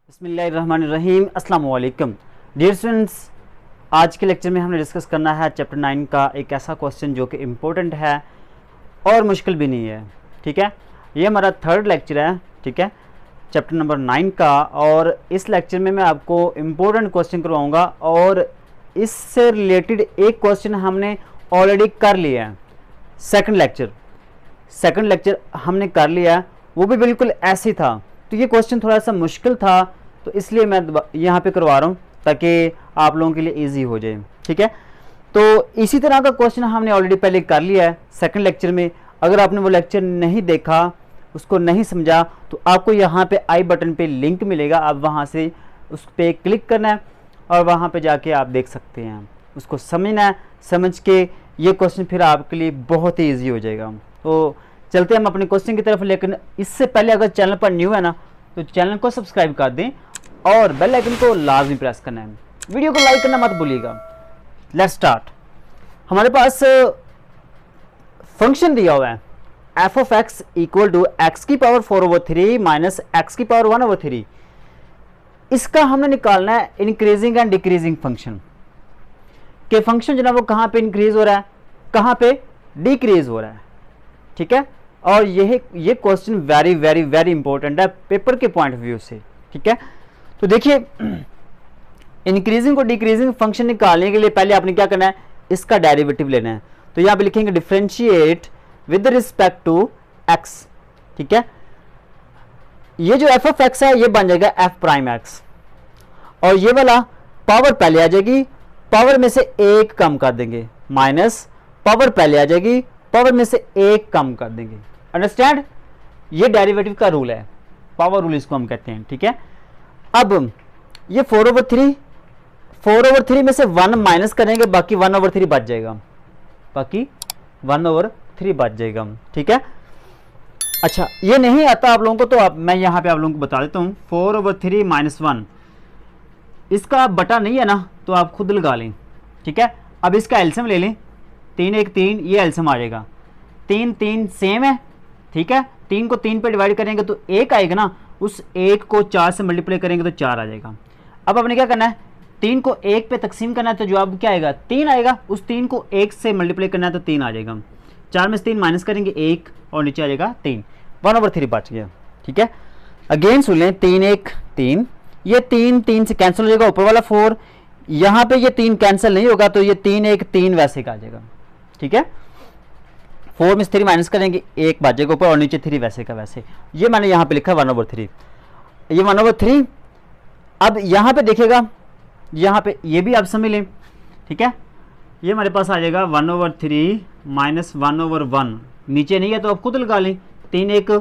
बिस्मिल्लाहिर्रहमानिर्रहीम अस्सलाम वालेकुम डियर स्टूडेंट्स। आज के लेक्चर में हमने डिस्कस करना है चैप्टर 9 का एक ऐसा क्वेश्चन जो कि इम्पोर्टेंट है और मुश्किल भी नहीं है। ठीक है, ये हमारा थर्ड लेक्चर है। ठीक है, चैप्टर नंबर 9 का, और इस लेक्चर में मैं आपको इम्पोर्टेंट क्वेश्चन करवाऊँगा और इससे रिलेटेड एक क्वेश्चन हमने ऑलरेडी कर लिया है। सेकंड लेक्चर हमने कर लिया, वो भी बिल्कुल ऐसे ही था। तो ये क्वेश्चन थोड़ा सा मुश्किल था, तो इसलिए मैं यहाँ पे करवा रहा हूँ ताकि आप लोगों के लिए इजी हो जाए। ठीक है, तो इसी तरह का क्वेश्चन हमने ऑलरेडी पहले कर लिया है सेकंड लेक्चर में। अगर आपने वो लेक्चर नहीं देखा, उसको नहीं समझा, तो आपको यहाँ पे आई बटन पे लिंक मिलेगा, आप वहाँ से उस पर क्लिक करना है और वहाँ पे जाके आप देख सकते हैं। उसको समझना है, समझ के ये क्वेश्चन फिर आपके लिए बहुत ही ईजी हो जाएगा। तो चलते हैं हम अपने क्वेश्चन की तरफ, लेकिन इससे पहले अगर चैनल पर न्यू है ना, तो चैनल को सब्सक्राइब कर दें और बेल आइकन को लाजमी प्रेस करना है। वीडियो को लाइक करना मत भूलिएगा। Let's start. हमारे पास फंक्शन दिया हुआ है f of x equal to x की पावर 4/3 माइनस एक्स की पावर 1/3। इसका हमने निकालना है इंक्रीजिंग एंड डिक्रीजिंग फंक्शन के फंक्शन जो ना वो कहाँ पे इंक्रीज हो रहा है, कहाँ पे डिक्रीज हो रहा है। ठीक है, और ये question very very very important है पेपर के पॉइंट ऑफ व्यू से। ठीक है, तो देखिए इंक्रीजिंग और डिक्रीजिंग फंक्शन निकालने के लिए पहले आपने क्या करना है, इसका डेरिवेटिव लेना है। तो यहाँ पे लिखेंगे differentiate with respect to x. ठीक है, ये जो एफ ऑफ एक्स है ये बन जाएगा एफ प्राइम एक्स, और ये वाला पावर पहले आ जाएगी, पावर में से एक कम कर देंगे, माइनस पावर पहले आ जाएगी, पावर में से एक कम कर देंगे। अंडरस्टैंड, ये डेरिवेटिव का रूल है, पावर रूल इसको हम कहते हैं। ठीक है, अब ये 4/3 में से 1 माइनस करेंगे, बाकी 1/3 बच जाएगा, बाकी 1/3 बच जाएगा। ठीक है, अच्छा ये नहीं आता आप लोगों को, तो मैं यहाँ पे आप लोगों को बता देता हूँ। 4/3 - 1 इसका बटा नहीं है ना, तो आप खुद लगा लें। ठीक है, अब इसका एलसीएम ले लें, 3 1 3, ये एलसीएम आ जाएगा। 3 3 सेम है। ठीक है, 3 को 3 पे डिवाइड करेंगे तो 1 आएगा ना, उस 1 को 4 से मल्टीप्लाई करेंगे तो 4 आ जाएगा। अब आपने क्या करना है, 3 को 1 पे तकसीम करना है, तो जवाब क्या आएगा, 3 आएगा। उस 3 को 1 से मल्टीप्लाई करना है तो 3 आ जाएगा। 4 में से 3 माइनस करेंगे 1, और नीचे आ जाएगा 3, 1/3 बच गया। ठीक है, अगेन सुन लें, 3 1 3, ये 3 3 से कैंसिल हो जाएगा, ऊपर वाला 4, यहाँ पे ये 3 कैंसिल नहीं होगा, तो ये 3 1 3 वैसे का आ जाएगा। ठीक है, 4 में से 3 माइनस करेंगे, 1 बचेगा ऊपर, और नीचे 3 वैसे का वैसे। ये मैंने यहाँ पे लिखा 1/3, ये 1/3। अब यहाँ पे देखेगा, यहाँ पे ये भी आप समझ लें। ठीक है, ये हमारे पास आ जाएगा 1/3 माइनस 1/1, नीचे नहीं है तो आप खुद लगा लें। 3 1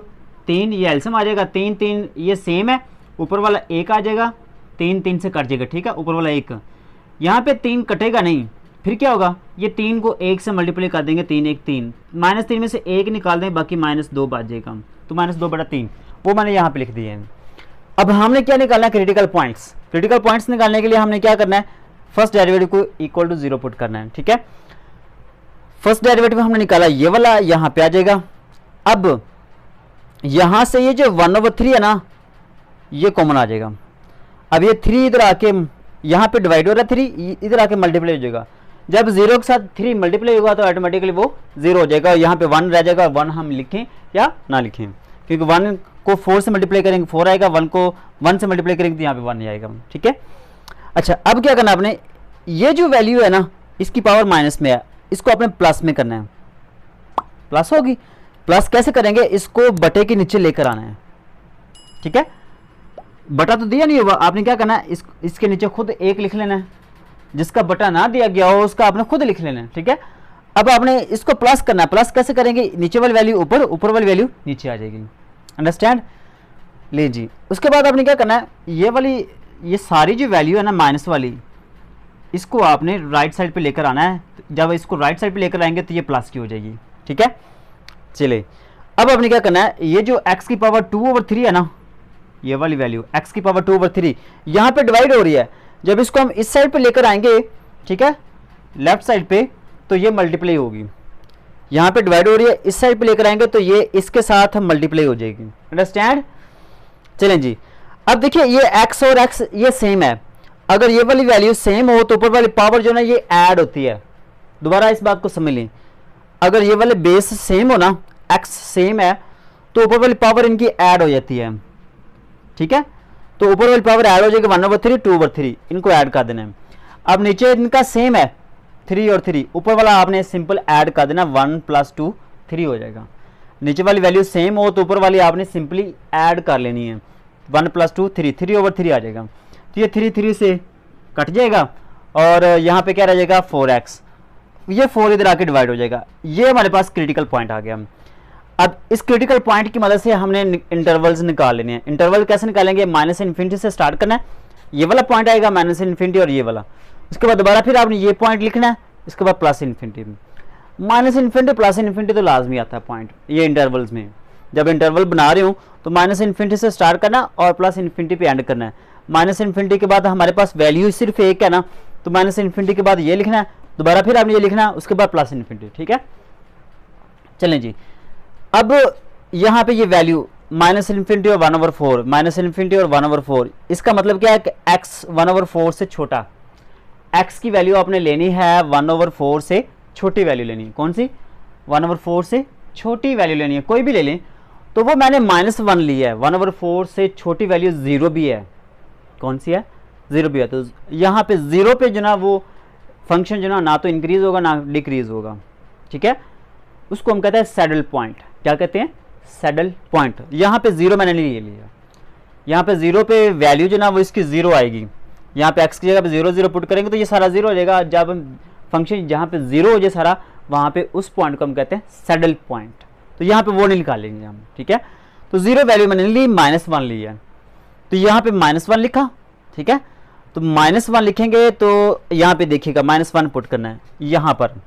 3, ये एलसीएम आ जाएगा। 3 3 ये सेम है, ऊपर वाला 1 आ जाएगा, 3 3 से कट जाएगा। ठीक है, ऊपर वाला 1, यहाँ पे 3 कटेगा नहीं, फिर क्या होगा, ये 3 को 1 से मल्टीप्लाई कर देंगे, 3 1 3, -3 में से 1 निकाल दें, बाकी -2 बच जाएगा, तो -2/3, वो मैंने यहाँ पे लिख दिए हैं। अब हमने क्या निकालना है, क्रिटिकल पॉइंट्स। क्रिटिकल पॉइंट्स निकालने के लिए हमने क्या करना है, फर्स्ट डेरिवेटिव को इक्वल टू 0 पुट करना है। ठीक है, फर्स्ट डेरिवेटिव हमने निकाला, ये वाला यहाँ पे आ जाएगा। अब यहाँ से ये जो 1/3 है ना, ये कॉमन आ जाएगा। अब ये 3 इधर आके यहाँ पे डिवाइड हो रहा है, 3 इधर आके मल्टीप्लाई हो जाएगा। जब 0 के साथ 3 मल्टीप्लाई होगा तो ऑटोमेटिकली वो 0 हो जाएगा, यहाँ पे 1 रह जाएगा। 1 हम लिखें या ना लिखें, क्योंकि 1 को 4 से मल्टीप्लाई करेंगे 4 आएगा, 1 को 1 से मल्टीप्लाई करेंगे तो यहाँ पे 1 नहीं आएगा। ठीक है, अच्छा अब क्या करना आपने, ये जो वैल्यू है ना, इसकी पावर माइनस में है, इसको आपने प्लस में करना है। प्लस होगी, प्लस कैसे करेंगे, इसको बटे के नीचे लेकर आना है। ठीक है, बटा तो दिया नहीं होगा, आपने क्या करना है, इसके नीचे खुद 1 लिख लेना है, जिसका बटा ना दिया गया हो उसका आपने खुद लिख लेना है। ठीक है, अब आपने इसको प्लस करना है। प्लस कैसे करेंगे, नीचे वाली वैल्यू ऊपर, ऊपर वाली वैल्यू नीचे आ जाएगी। अंडरस्टैंड, ले जी। उसके बाद आपने क्या करना है, ये सारी जो वैल्यू है ना माइनस वाली, इसको आपने राइट साइड पे लेकर आना है। जब इसको राइट साइड पे लेकर आएंगे तो ये प्लस की हो जाएगी। ठीक है, चलिए अब आपने क्या करना है, ये जो x की पावर 2/3 है ना, ये वाली वैल्यू x की पावर 2/3 यहाँ पे डिवाइड हो रही है। जब इसको हम इस साइड पे लेकर आएंगे, ठीक है, लेफ्ट साइड पे, तो ये मल्टीप्लाई होगी। यहाँ पे डिवाइड हो रही है, इस साइड पे लेकर आएंगे तो ये इसके साथ मल्टीप्लाई हो जाएगी। अंडरस्टैंड, चलें जी। अब देखिए ये x और x ये सेम है, अगर ये वाली वैल्यू सेम हो तो ऊपर वाली पावर जो ना ये ऐड होती है। दोबारा इस बात को समझ लें, अगर ये वाले बेस सेम हो ना, x सेम है, तो ऊपर वाली पावर इनकी ऐड हो जाती है। ठीक है, तो ऊपर वाली पावर ऐड हो जाएगी 1/3 2/3, इनको ऐड कर देना है। अब नीचे इनका सेम है 3 और 3, ऊपर वाला आपने सिंपल ऐड कर देना, 1 + 2 3 हो जाएगा। नीचे वाली वैल्यू सेम हो तो ऊपर वाली आपने सिंपली ऐड कर लेनी है, 1 + 2 3 3/3 आ जाएगा। तो ये 3 3 से कट जाएगा और यहाँ पे क्या रह जाएगा 4x, ये 4 इधर आके डिवाइड हो जाएगा। ये हमारे पास क्रिटिकल पॉइंट आ गया। अब इस क्रिटिकल पॉइंट की मदद से हमने इंटरवल्स निकाल लेने हैं। इंटरवल कैसे निकालेंगे, -∞ से स्टार्ट करना है, ये वाला पॉइंट आएगा -∞ और ये वाला, उसके बाद दोबारा फिर आपने ये पॉइंट लिखना है, इसके बाद +∞। -∞ +∞ तो लाजमी आता है पॉइंट ये इंटरवल्स में। जब इंटरवल बना रहे हो तो -∞ से स्टार्ट करना और +∞ पे एंड करना है। -∞ के बाद हमारे पास वैल्यू सिर्फ एक है ना, तो -∞ के बाद ये लिखना है, दोबारा फिर आपने ये लिखना है, उसके बाद +∞। ठीक है, चलें जी। अब यहाँ पे ये वैल्यू -∞ और 1/4, -∞ और 1/4, इसका मतलब क्या है कि x 1/4 से छोटा, x की वैल्यू आपने लेनी है 1/4 से छोटी वैल्यू लेनी है। कौन सी, 1/4 से छोटी वैल्यू लेनी है, कोई भी ले लें। तो वो मैंने -1 लिया है, 1/4 से छोटी वैल्यू 0 भी है। कौन सी है, 0 भी है। तो यहाँ पे 0 पे जो ना वो फंक्शन जो ना तो इंक्रीज होगा ना डिक्रीज होगा। ठीक है, उसको हम कहते हैं सैडल पॉइंट। क्या कहते हैं, सैडल पॉइंट। यहाँ पे 0 मैंने नहीं लिया, यहाँ पे 0 पे वैल्यू जो ना वो इसकी 0 आएगी। यहाँ पे x की जगह पे 0 0 पुट करेंगे तो ये सारा 0 हो जाएगा। जब हम फंक्शन जहाँ पे 0 हो जाए सारा, वहाँ पे उस पॉइंट को हम कहते हैं सैडल पॉइंट। तो यहाँ पे वो नहीं निकालेंगे हम। ठीक है, तो 0 वैल्यू मैंने ली, -1 ली है, तो यहाँ पे -1 लिखा। ठीक है, तो -1 लिखेंगे तो यहाँ पे देखिएगा -1 पुट करना है, यहाँ पर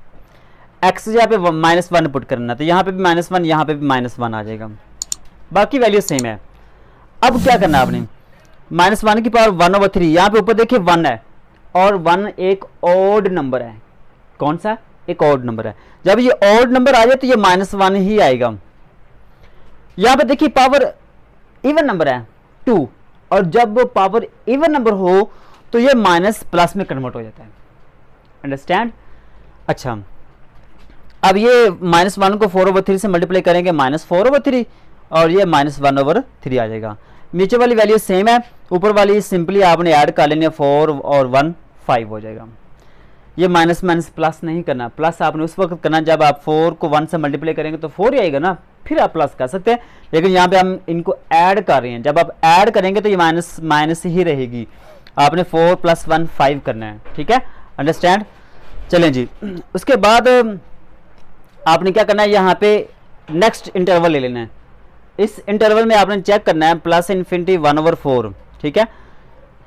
x यहाँ पे -1 पुट करना है, तो यहाँ पे भी -1, यहाँ पे भी -1 आ जाएगा, बाकी वैल्यू सेम है। अब क्या करना है आपने, -1 की पावर 1/3, यहाँ पे ऊपर देखिए 1 है और 1 एक ऑड नंबर है। कौन सा, एक ऑड नंबर है। जब ये ऑड नंबर आ जाए तो ये -1 ही आएगा। यहाँ पे देखिए पावर इवन नंबर है 2, और जब पावर इवन नंबर हो तो ये माइनस प्लस में कन्वर्ट हो जाता है। अंडरस्टैंड। अच्छा, अब ये -1 को 4/3 से मल्टीप्लाई करेंगे, -4/3, और ये -1/3 आ जाएगा। नीचे वाली वैल्यू सेम है, ऊपर वाली सिंपली आपने ऐड कर लेनी है, 4 और 1 5 हो जाएगा। ये माइनस माइनस प्लस नहीं करना, प्लस आपने उस वक्त करना जब आप 4 को 1 से मल्टीप्लाई करेंगे तो 4 ही आएगा ना, फिर आप प्लस कर सकते हैं। लेकिन यहाँ पे हम इनको ऐड कर रहे हैं, जब आप ऐड करेंगे तो ये माइनस माइनस ही रहेगी। आपने 4 + 1 5 करना है। ठीक है, अंडरस्टैंड। चलें जी, उसके बाद आपने क्या करना है, यहाँ पे नेक्स्ट इंटरवल ले लेना है। इस इंटरवल में आपने चेक करना है +∞ 1/4। ठीक है,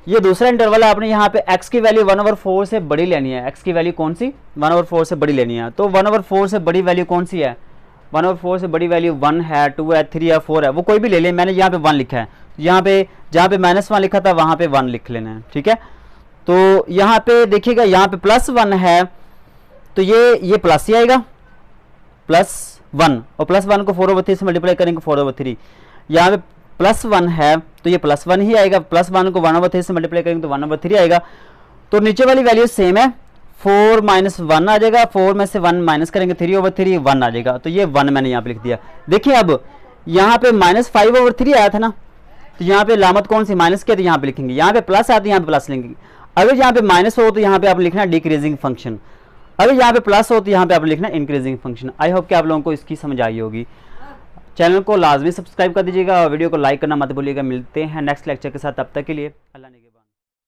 ये दूसरा इंटरवल है। आपने यहाँ पे x की वैल्यू 1/4 से बड़ी लेनी है। x की वैल्यू कौन सी, 1/4 से बड़ी लेनी है। तो 1/4 से बड़ी वैल्यू कौन सी है, 1/4 से बड़ी वैल्यू 1 है, 2 है, 3 है, 4 है, वो कोई भी ले लें। मैंने यहाँ पे 1 लिखा है, यहाँ पे जहाँ पे -1 लिखा था वहाँ पे 1 लिख लेना है। ठीक है, तो यहाँ पे देखिएगा, यहाँ पे +1 है तो ये प्लस ही आएगा, +1, और +1 को 4/3 से मल्टीप्लाई करेंगे 4/3। यहाँ पे +1 है तो ये +1 ही आएगा, +1 को 1/3 से मल्टीप्लाई करेंगे तो 1/3 आएगा। तो नीचे वाली वैल्यू सेम है, 4 - 1 आ जाएगा, 4 में से 1 माइनस करेंगे 3/3 1 आ जाएगा। तो ये 1 मैंने यहाँ पे लिख दिया। देखिए अब यहाँ पे -5/3 आया था ना, तो यहाँ पे लामत कौन सी, माइनस की, तो यहाँ पे लिखेंगे। यहाँ पे प्लस आया तो यहाँ पे प्लस लेंगे। अगर यहाँ पे माइनस हो तो यहाँ पे आप लिखना डिक्रीजिंग फंक्शन, अगर यहाँ पे प्लस हो तो यहाँ पे आप लिखना इंक्रीजिंग फंक्शन। आई होप कि आप लोगों को इसकी समझ आई होगी। चैनल को लाजमी सब्सक्राइब कर दीजिएगा और वीडियो को लाइक करना मत भूलिएगा। मिलते हैं नेक्स्ट लेक्चर के साथ, तब तक के लिए अल्लाह ने